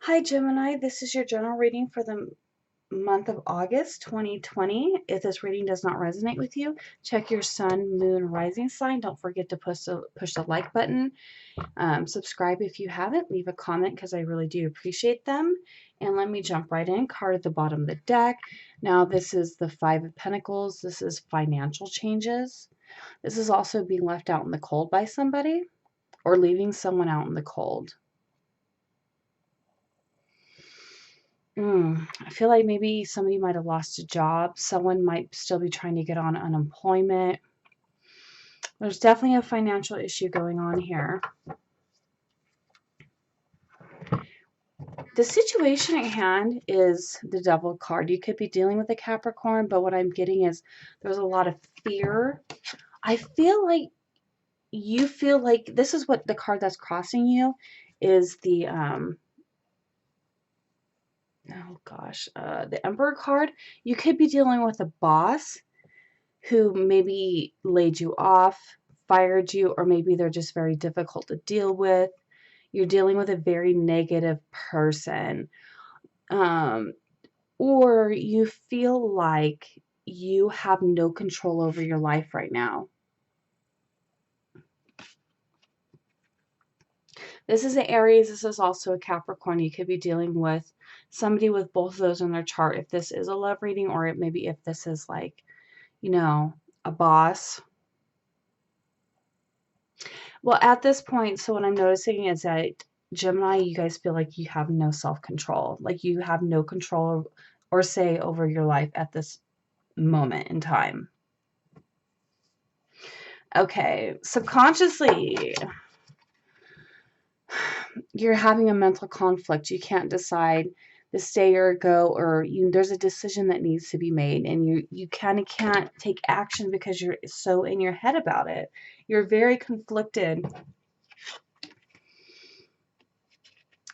Hi Gemini, this is your general reading for the month of August 2020. If this reading does not resonate with you, check your sun, moon, rising sign. Don't forget to push the like button. Subscribe if you haven't. Leave a comment because I really do appreciate them. And let me jump right in. Card at the bottom of the deck. Now this is the Five of Pentacles. This is financial changes. This is also being left out in the cold by somebody or leaving someone out in the cold. I feel like maybe somebody might have lost a job. Someone might still be trying to get on unemployment. There's definitely a financial issue going on here. The situation at hand is the Devil card. You could be dealing with a Capricorn, but what I'm getting is there's a lot of fear. I feel like you feel like this is what the card that's crossing you is the the Emperor card. You could be dealing with a boss who maybe laid you off, fired you, or maybe they're just very difficult to deal with. You're dealing with a very negative person. Um, or you feel like you have no control over your life right now. This is an Aries. This is also a Capricorn. You could be dealing with somebody with both of those in their chart. If this is a love reading, or maybe if this is like, a boss. Well, at this point, so what I'm noticing is that Gemini, you guys feel like you have no self-control. Like you have no control or say over your life at this moment in time. Okay, subconsciously, you're having a mental conflict. You can't decide to stay or go, or there's a decision that needs to be made, and you kind of can't take action because you're so in your head about it. You're very conflicted.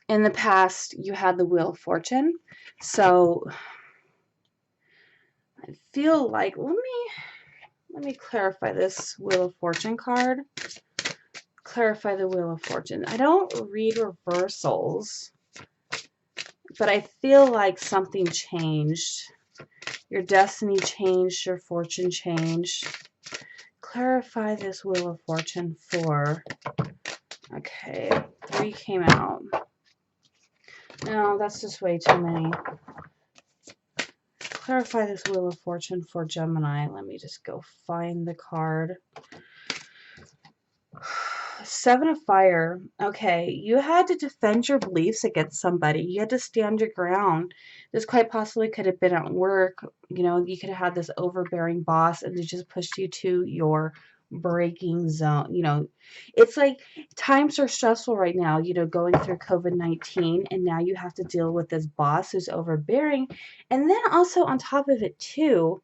In the past, you had the Wheel of Fortune, so I feel like let me clarify this Wheel of Fortune card. Clarify the Wheel of Fortune. I don't read reversals, but I feel like something changed. Your destiny changed, your fortune changed. Clarify this Wheel of Fortune for. Okay, 3 came out. No, that's just way too many. Clarify this Wheel of Fortune for Gemini. Let me just go find the card. 7 of Fire. Okay, you had to defend your beliefs against somebody. You had to stand your ground. This quite possibly could have been at work. You could have had this overbearing boss and they just pushed you to your breaking zone. It's like times are stressful right now, going through COVID-19, and now you have to deal with this boss who's overbearing. And then also on top of it too,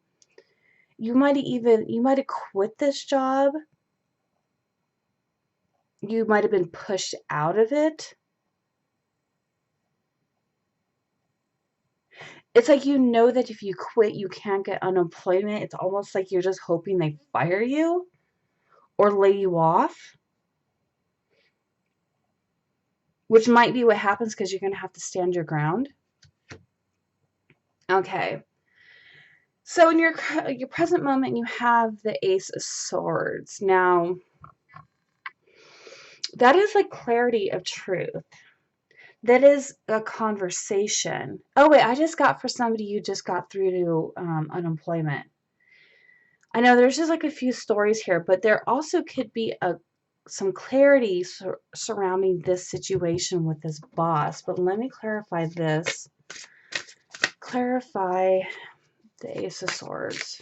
you might have quit this job. You might have been pushed out of it. It's like that if you quit, you can't get unemployment. It's almost like you're just hoping they fire you or lay you off, which might be what happens because you're going to have to stand your ground. Okay. So in your present moment, you have the Ace of Swords. Now, that is like clarity of truth. That is a conversation. Oh, wait, I just got for somebody you just got through to unemployment. I know there's just like a few stories here, but there also could be some clarity surrounding this situation with this boss. But let me clarify this. Clarify the Ace of Swords.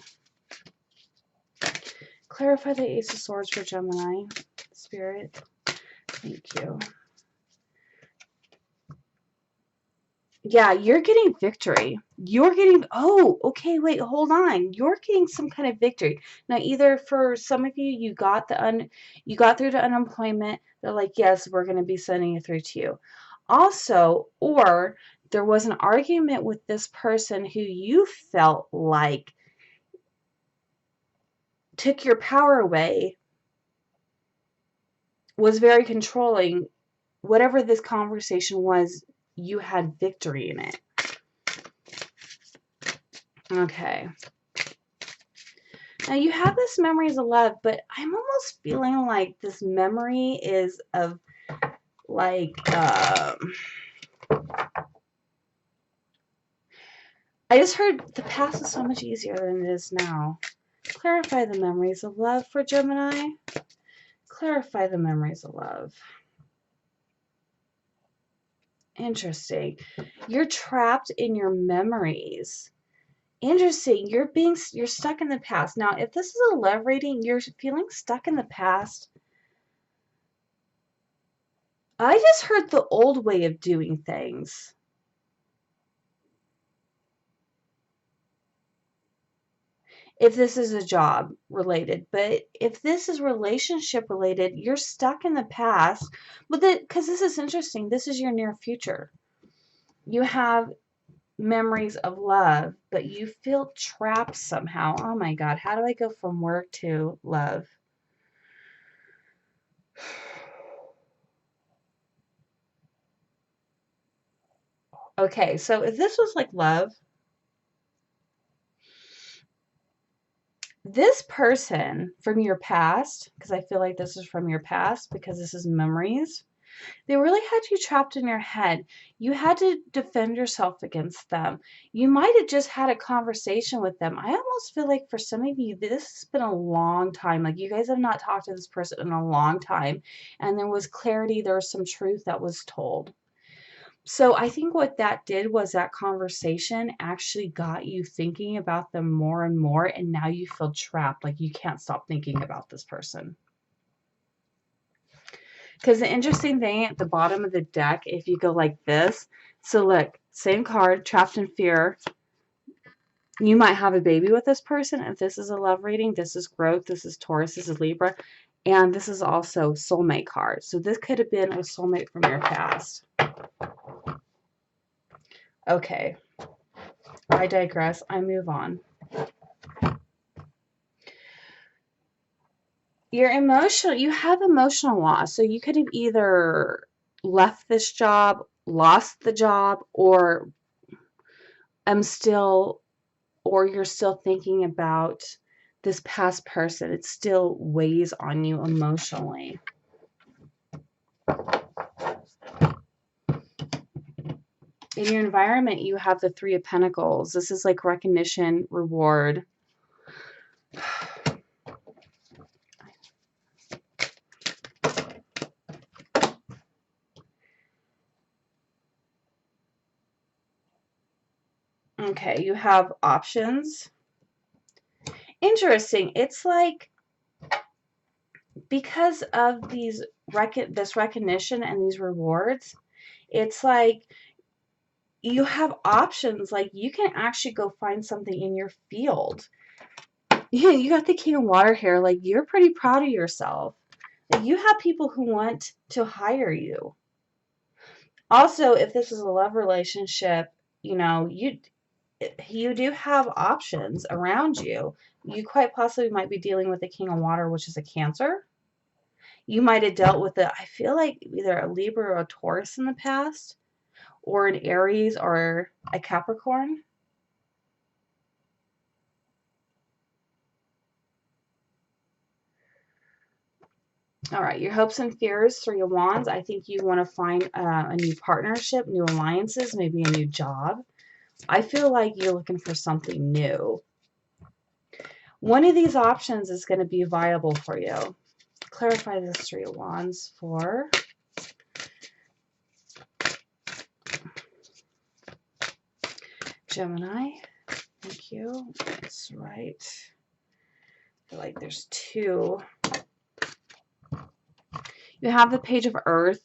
Clarify the Ace of Swords for Gemini. Spirit. Thank you. Yeah, you're getting victory. You're getting, oh, okay, wait, hold on. You're getting some kind of victory. Now, either for some of you, you got through to unemployment. They're like, yes, we're going to be sending it through to you. Also, or there was an argument with this person who you felt like took your power away, was very controlling. Whatever this conversation was, you had victory in it. Okay. Now you have this memories of love, but I'm almost feeling like this memory is of like, I just heard the past is so much easier than it is now. Clarify the memories of love for Gemini. Clarify the memories of love. Interesting. You're trapped in your memories. Interesting. You're stuck in the past. Now, if this is a love reading, you're feeling stuck in the past. I just heard the old way of doing things. If this is a job related, but if this is relationship related, you're stuck in the past. But because this is interesting, this is your near future. You have memories of love, but you feel trapped somehow. Oh my God, how do I go from work to love? Okay, so if this was like love, this person from your past, because I feel like this is from your past, because this is memories, they really had you trapped in your head. You had to defend yourself against them. You might have just had a conversation with them. I almost feel like for some of you, this has been a long time. Like you guys have not talked to this person in a long time. And there was clarity, there was some truth that was told. So I think what that did was that conversation actually got you thinking about them more and more. And now you feel trapped, like you can't stop thinking about this person. Because the interesting thing at the bottom of the deck, if you go like this, so look, same card, trapped in fear. You might have a baby with this person. If this is a love reading, this is growth, this is Taurus, this is Libra, and this is also soulmate card. So this could have been a soulmate from your past. Okay, I digress. I move on. You're emotional. You have emotional loss. So you could have either left this job, lost the job, or you're still thinking about this past person. It still weighs on you emotionally. In your environment, you have the Three of Pentacles. This is like recognition, reward. Okay, you have options. Interesting. It's like because of this recognition and these rewards, it's like you have options. Like you can actually go find something in your field. Yeah, you got the King of Water here. Like you're pretty proud of yourself. Like, you have people who want to hire you. Also, if this is a love relationship, you know, you do have options around you. You quite possibly might be dealing with the King of Water, which is a Cancer. You might have dealt with I feel like either a Libra or a Taurus in the past, or an Aries or a Capricorn. All right, your hopes and fears, Three of Wands. I think you want to find a new partnership, new alliances, maybe a new job. I feel like you're looking for something new. One of these options is going to be viable for you. Clarify this Three of Wands for Gemini. Thank you. That's right. I feel like there's two. You have the Page of Earth.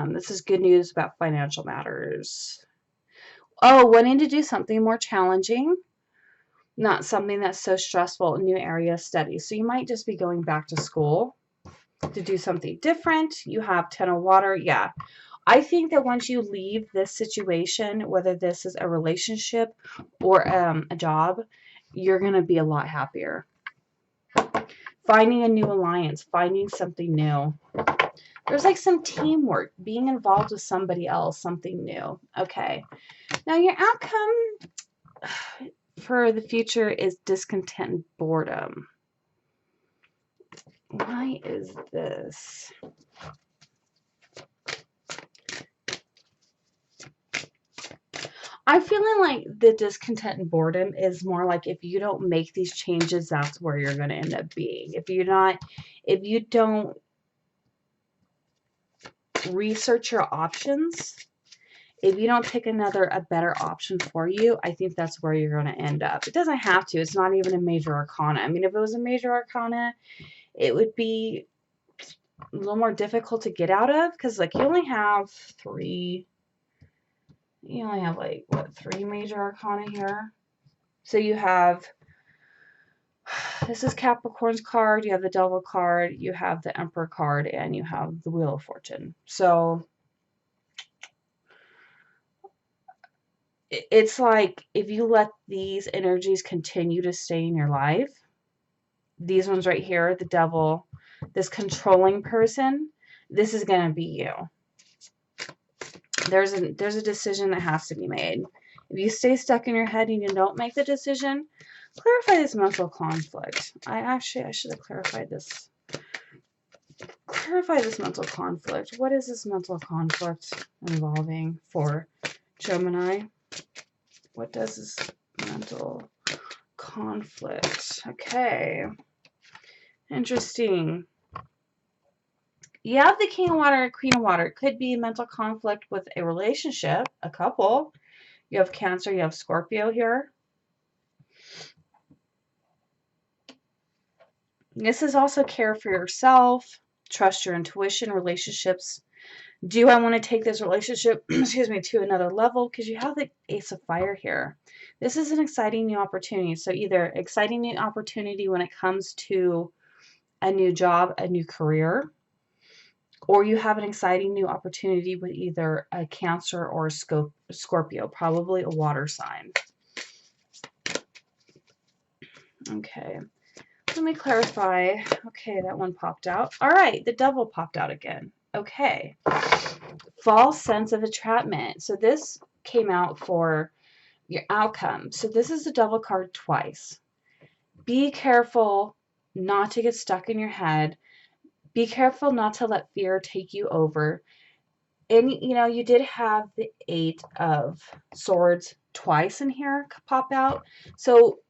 This is good news about financial matters. Oh, wanting to do something more challenging, not something that's so stressful, new area of study. So you might just be going back to school to do something different. You have Ten of Water. Yeah. I think that once you leave this situation, whether this is a relationship or a job, you're going to be a lot happier. finding a new alliance, finding something new. There's like some teamwork, being involved with somebody else, something new. Okay. Now your outcome for the future is discontent and boredom. Why is this? I'm feeling like the discontent and boredom is more like if you don't make these changes, that's where you're going to end up being. If you don't research your options, if you don't pick a better option for you, I think that's where you're going to end up. It doesn't have to. It's not even a major arcana. I mean, if it was a major arcana, it would be a little more difficult to get out of because, like, you only have like, what, 3 major arcana here? So you have, this is Capricorn's card, you have the Devil card, you have the Emperor card, and you have the Wheel of Fortune. So it's like if you let these energies continue to stay in your life, these ones right here, the Devil, this controlling person, this is going to be you. There's a decision that has to be made. If you stay stuck in your head and you don't make the decision, clarify this mental conflict. I should have clarified this. Clarify this mental conflict. What is this mental conflict involving for Gemini? What does this mental conflict? Okay. Interesting. You have the King of Water, Queen of Water. It could be mental conflict with a relationship, a couple. You have Cancer, you have Scorpio here. This is also care for yourself, trust your intuition, relationships. Do I want to take this relationship, excuse me, to another level? Because you have the Ace of Fire here. This is an exciting new opportunity. So either exciting new opportunity when it comes to a new job, a new career, or you have an exciting new opportunity with either a Cancer or a Scorpio, probably a water sign. Okay, let me clarify. Okay, that one popped out. All right, the Devil popped out again. Okay, false sense of entrapment. So this came out for your outcome. So this is the Devil card twice. Be careful not to get stuck in your head. Be careful not to let fear take you over. And, you know, you did have the 8 of Swords twice in here pop out. So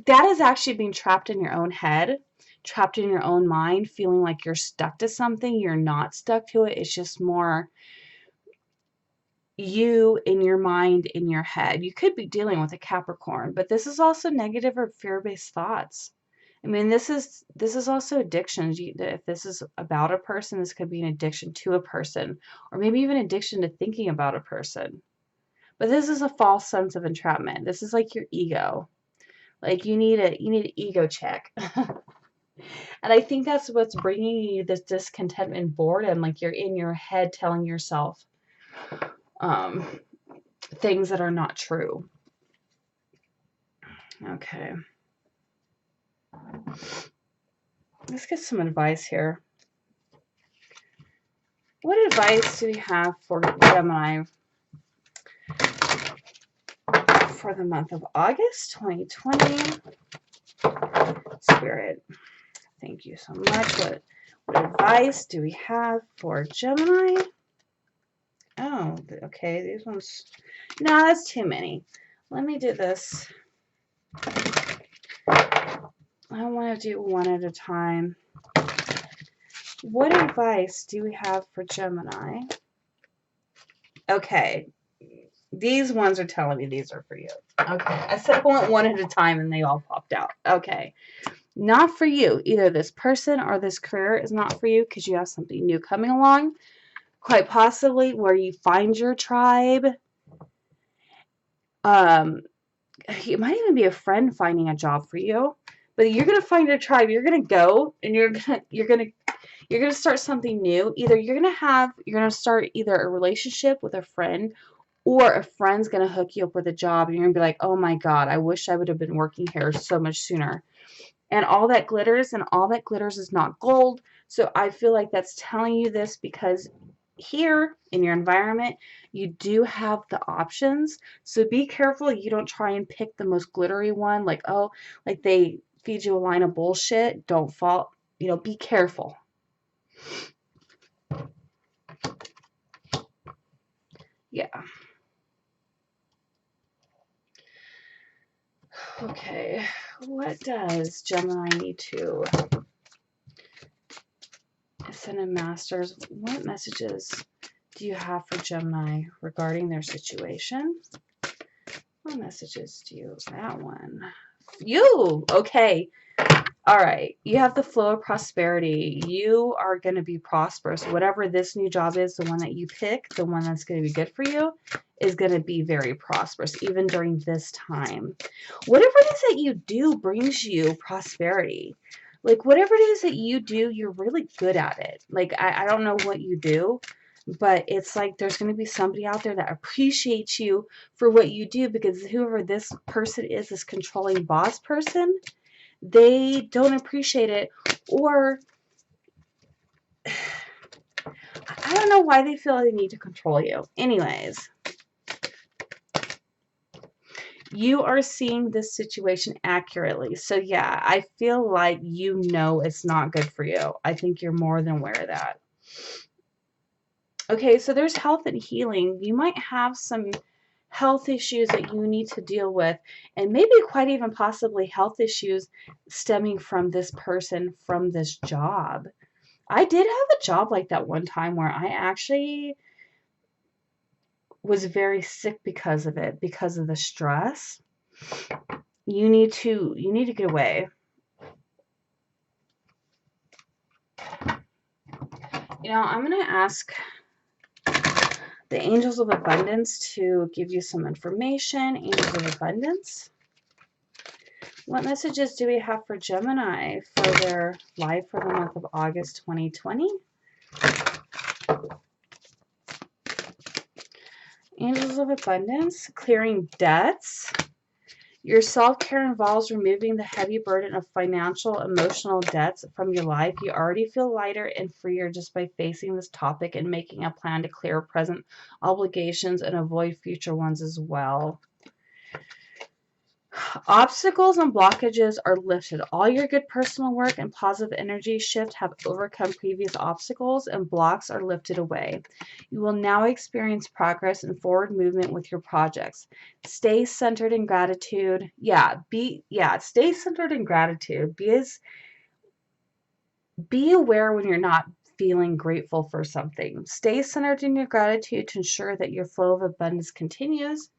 that is actually being trapped in your own head, trapped in your own mind, feeling like you're stuck to something. You're not stuck to it. It's just more you in your mind, in your head. You could be dealing with a Capricorn, but this is also negative or fear-based thoughts. I mean, this is also addictions. If this is about a person, this could be an addiction to a person, or maybe even addiction to thinking about a person. But this is a false sense of entrapment. This is like your ego. Like you need an ego check. And I think that's what's bringing you this discontentment and boredom. Like you're in your head telling yourself things that are not true. Okay. Let's get some advice here. What advice do we have for Gemini for the month of August 2020? Spirit, thank you so much. What advice do we have for Gemini? Oh, okay, these ones. No, that's too many. Let me do this. I want to do one at a time. What advice do we have for Gemini? Okay, these ones are telling me these are for you. Okay, I said I went one at a time and they all popped out. Okay, not for you. Either this person or this career is not for you because you have something new coming along. Quite possibly where you find your tribe. It might even be a friend finding a job for you. But you're gonna find your tribe. You're gonna go and you're gonna start something new. Either you're gonna start either a relationship with a friend, or a friend's gonna hook you up with a job and you're gonna be like, oh my god, I wish I would have been working here so much sooner. and all that glitters, and all that glitters is not gold. So I feel like that's telling you this because here in your environment, you do have the options. So be careful you don't try and pick the most glittery one, like, oh, like they feed you a line of bullshit. Don't fall, be careful. Yeah. Okay. What does Gemini need to send a masters? What messages do you have for Gemini regarding their situation? What messages do you, that one? You, okay. All right. You have the flow of prosperity. You are going to be prosperous. Whatever this new job is, the one that you pick, the one that's going to be good for you, is going to be very prosperous, even during this time. Whatever it is that you do brings you prosperity. Like, whatever it is that you do, you're really good at it. Like, I don't know what you do, but it's like there's going to be somebody out there that appreciates you for what you do, because whoever this person is, this controlling boss person, they don't appreciate it, or I don't know why they feel they need to control you. Anyways, you are seeing this situation accurately. So yeah, I feel like it's not good for you. I think you're more than aware of that. Okay, so there's health and healing. You might have some health issues that you need to deal with, and maybe quite even possibly health issues stemming from this person, from this job. I did have a job like that one time where I actually was very sick because of it, because of the stress. You need to get away. I'm going to ask the Angels of Abundance to give you some information. Angels of Abundance. What messages do we have for Gemini for their life for the month of August 2020? Angels of Abundance, clearing debts. Your self-care involves removing the heavy burden of financial, emotional debts from your life. You already feel lighter and freer just by facing this topic and making a plan to clear present obligations and avoid future ones as well. Obstacles and blockages are lifted. All your good personal work and positive energy shift have overcome previous obstacles, and blocks are lifted away. You will now experience progress and forward movement with your projects. Stay centered in gratitude. Stay centered in gratitude. Be aware when you're not feeling grateful for something. Stay centered in your gratitude to ensure that your flow of abundance continues.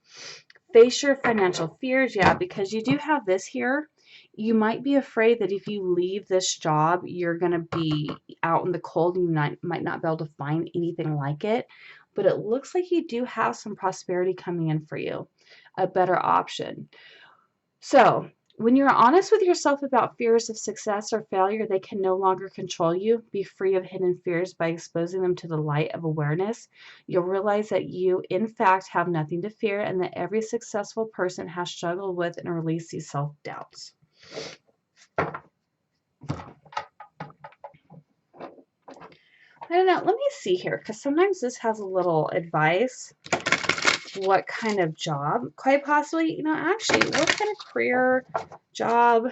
Face your financial fears, because you do have this here. You might be afraid that if you leave this job, you're going to be out in the cold and you might not be able to find anything like it. But it looks like you do have some prosperity coming in for you, a better option. So when you're honest with yourself about fears of success or failure, they can no longer control you. Be free of hidden fears by exposing them to the light of awareness. You'll realize that you, in fact, have nothing to fear, and that every successful person has struggled with and released these self-doubts. I don't know. Let me see here, because sometimes this has a little advice. What kind of job? Quite possibly, actually, what kind of career, job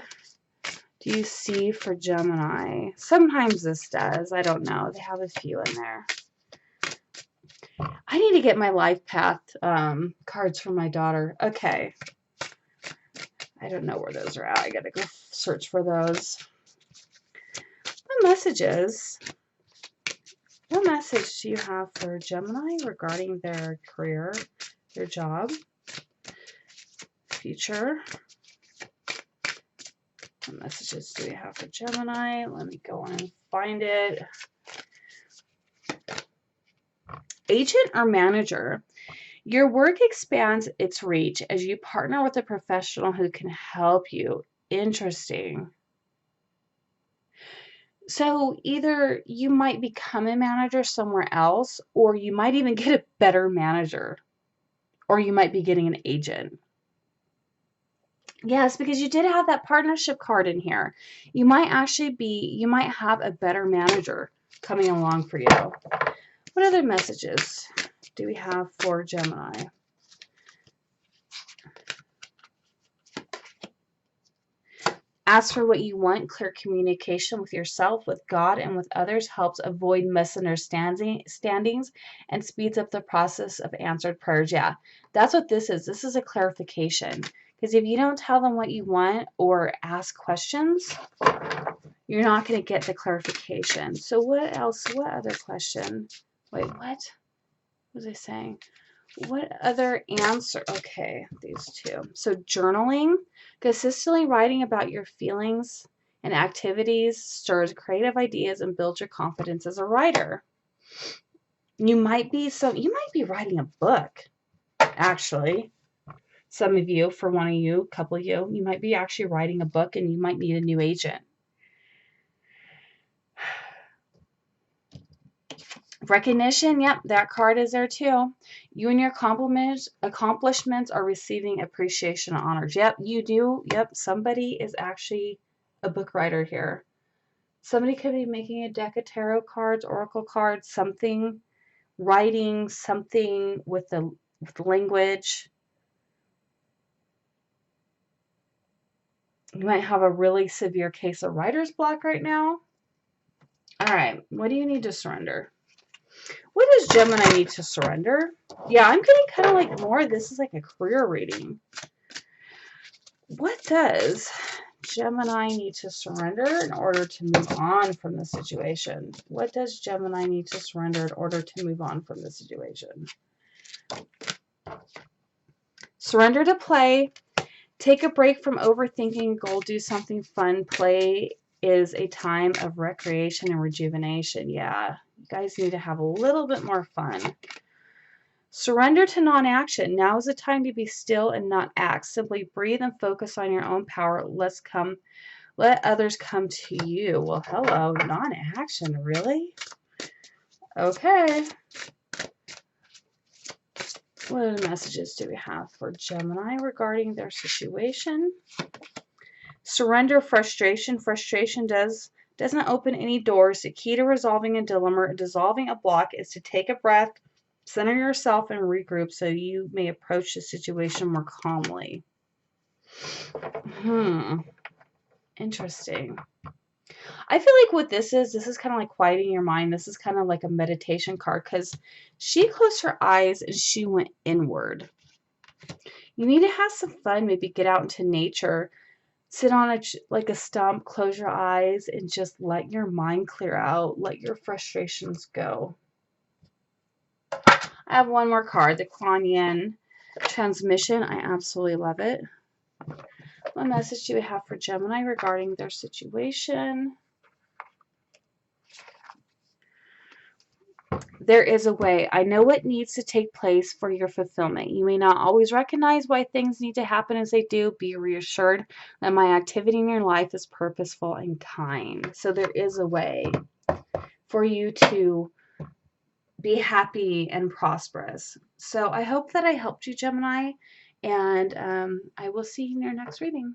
do you see for Gemini? Sometimes this does. I don't know. They have a few in there. I need to get my life path cards for my daughter. Okay. I don't know where those are at. I got to go search for those. What message do you have for Gemini regarding their career, their job, future? What messages do we have for Gemini? Let me go on and find it. Agent or manager. Your work expands its reach as you partner with a professional who can help you. Interesting. So either you might become a manager somewhere else, or you might even get a better manager, or you might be getting an agent. Yes, because you did have that partnership card in here. You might have a better manager coming along for you. What other messages do we have for Gemini? Ask for what you want. Clear communication with yourself, with God, and with others helps avoid misunderstandings and speeds up the process of answered prayers. Yeah, that's what this is. This is a clarification. Because if you don't tell them what you want or ask questions, you're not going to get the clarification. So what else? What other question? Wait, what was I saying? What other answer? Okay, these two. So journaling, consistently writing about your feelings and activities stirs creative ideas and builds your confidence as a writer. You might be writing a book, actually. Some of you, for one of you, a couple of you, you might be actually writing a book and you might need a new agent. Recognition, yep, that card is there too. You and your accomplishments are receiving appreciation and honors. Yep, you do. Yep, somebody is actually a book writer here. Somebody could be making a deck of tarot cards, oracle cards, something, writing something with the language. You might have a really severe case of writer's block right now. All right, what do you need to surrender? What does Gemini need to surrender? Yeah, I'm getting kind of like more. This is like a career reading. What does Gemini need to surrender in order to move on from the situation? What does Gemini need to surrender in order to move on from the situation? Surrender to play. Take a break from overthinking. Go do something fun. Play is a time of recreation and rejuvenation. Yeah, you guys need to have a little bit more fun. Surrender to non-action. Now is the time to be still and not act. Simply breathe and focus on your own power. Let others come to you. Well, hello, non-action, really? Okay. What other messages do we have for Gemini regarding their situation? Surrender frustration. Frustration doesn't open any doors. The key to resolving a dilemma, dissolving a block, is to take a breath, center yourself, and regroup so you may approach the situation more calmly. Interesting. I feel like what this is kind of like quieting your mind. This is kind of like a meditation card because she closed her eyes and she went inward. You need to have some fun. Maybe get out into nature. Sit on a stump, close your eyes, and just let your mind clear out. Let your frustrations go. I have one more card, the Kuan Yin Transmission. I absolutely love it. What message do we have for Gemini regarding their situation? There is a way. I know what needs to take place for your fulfillment. You may not always recognize why things need to happen as they do. Be reassured that my activity in your life is purposeful and kind. So there is a way for you to be happy and prosperous. So I hope that I helped you, Gemini, and I will see you in your next reading.